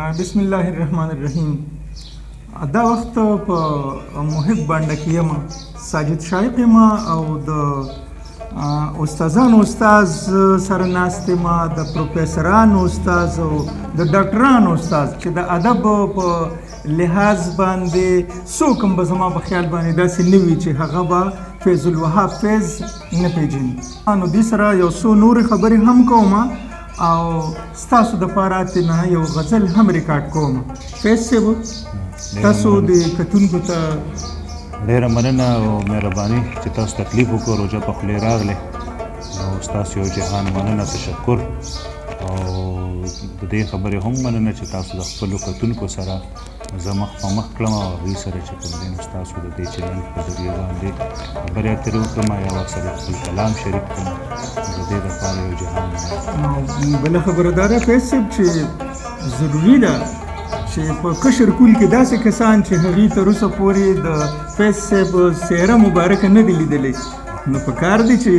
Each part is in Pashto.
بسم الله الرحمن الرحیم. دا وخت په محب باندې کې یم ساجد شایق یم او د استادانو استاد سره ناست یم، د پروفیسورانو استاد او د ډاکټرانو استاد چې د ادب په لحاظ باندې څوک هم به زما په خیال باندې داسې نه وي چې هغه به فیض الوهاب فیض نه پېژني. نو دې سره یو څو نورې خبرې هم کوم او ستاسو د پاره نه یو غزل هم ریکارډ کوم. فیض صاحب تاسو د کتونکو ته ډېره مننه او مهرباني چې تاسو تکلیف وکړو روژه په خولې راغلی او ستاسو یو جهان مننه تشکر او د دې خبرې هم مننه چې تاسو د خپلو کتونکو سره زه مخ په مخ کړم او هغوی سره چې کوم دی نو ستاسو د دې چینل په ذریعه باندې خبرې اترې وکړم یا ورسره خپل کلام شریک کړم. د دې دپاره یو جهان مننه. بله خبره دا ده فیض صاحب چې ضروري ده چې په کشر کول کې داسې کسان چې هغوی تر اوسه پورې د فیض صاحب څهره مبارکه نه دي لیدلی نو په کار دی چې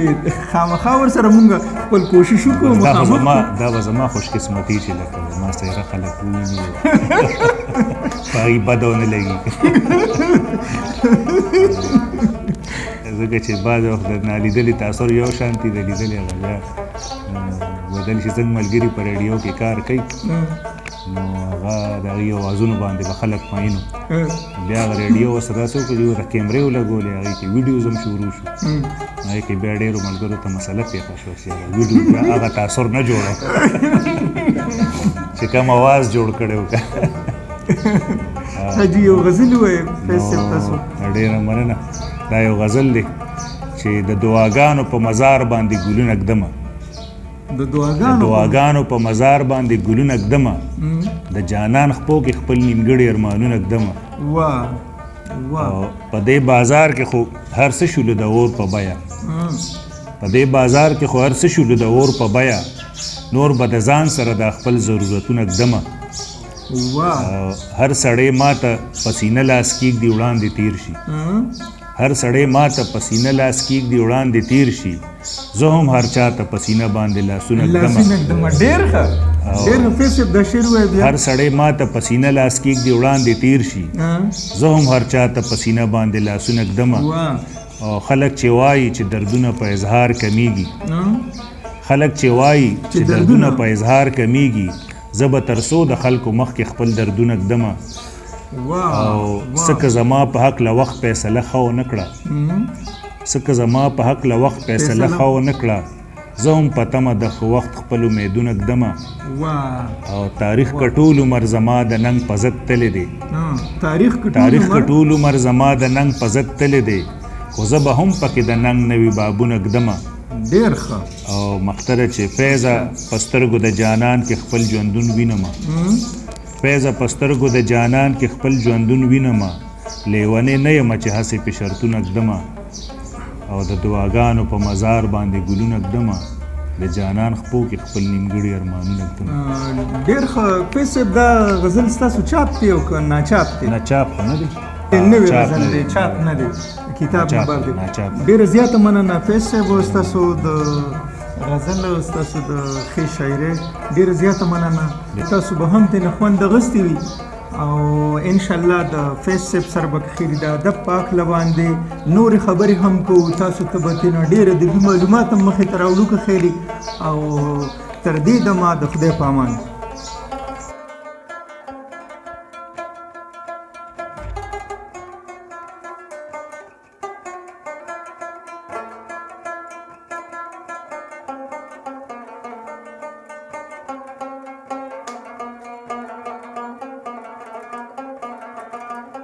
خامخا ورسره مونږ خپل کوشش وکړو. دا به زما خوش قسمتي چې لکه زما څهره خلک وویني په هغې بده ونه لګي ځکه چې بعض وخت د نالیدلي تاثر یو شانتي د لیدلي هغه بیا بدل چې څنګه ملګري په ریډیو کې کار کوي نو هغه د هغې اوازونو باندې به خلک مین وو. بیا هغه ریډیو ورسره داسې وکړو چې ورته کیمرې ولګولې هغې کې ویډیوز هم شروع شو. هغې کې بیا ډېرو ملګرو ته مسله پېښه شوه چې هغه ویډیو بیا هغه تاثر نه جوړه چې کم اواز جوړ کړی و. حاجي یو غزل ووایه فیض صاحب تاسو. ډېره مننه. دا یو غزل دی چې د دعاګانو په مزار باندې ګلونه ږدمه د دعاګانو په مزار باندې ګلونه ږدمه د جانان خپو کې خپل نیمګړي ارمانونه ږدمه. واه په دې بازار کې خو هر څه شولو د اور په بیه په دې بازار کې خو هر څه شولو د اور په بیه نور به د ځان سره د خپل ضرورتونه ږدمه. هر سړی ماته پسینه لاس کېږدي وړاندې تیر شي هر سړی ماته پسینه لاس کېږدي وړاندې تیر شي زه هم هر چا ته پسینه باندې لاسونه ږدمه. هر سړی ماته پسینه لاس کېږدي وړاندې تیر شي زه هم هر چا ته پسینه باندې لاسونه ږدمه. او خلک چې وایي چې دردونه په اظهار کمیږي خلک چې وایي چې دردونه په اظهار کمیږي زه به تر څو د خلکو مخکې خپل دردونه ږدمه. او څکه زما په هکله وخت فیصله ښه ونه کړه څکه زما په هکله وخت فیصله ښه ونه کړه زه هم په تمه د ښه وخت خپل امیدونه ږدمه. او تاریخ که ټول عمر زما د ننګ په ضد تللی دی تاریخ که ټول عمر زما د ننګ په ضد تللی دی خو زه به هم پکې د ننګ نوي بابونه ږدمه. ډېر ښه. او مختره چې فیضه په سترګو د جانان کې خپل ژوندون وینمه فیضه په سترګو د جانان کې خپل ژوندون وینمه لیونی نه یم چې هسې پې شرطونه ږدمه. او د دعاګانو په مزار باندې ګلونه ږدمه د جانان خپو کې خپل نیمګړي ارمانونه ږدمه. ډېر ښه. فیض صاحب دا غزل ستاسو چاپ دی او که ناچاپ دی؟ ناچاپ خو نه دی نوی غزل دی چاپ نه دی کتاب نمبر دی. ډېره زیاته مننه فیض صاحب ستاسو د غزل او ستاسو د ښې شاعرۍ ډېره زیاته مننه. تاسو به هم ترېنه خوند اخیستی وي او انشاءالله د فیض صاحب سره به کښېني د ادب په هکله باندې نورې خبرې هم کوو. تاسو ته به ترېنه ډېر ادبي معلومات هم مخې ته راوړو که خیري او تر دې دمه د خدای په امان.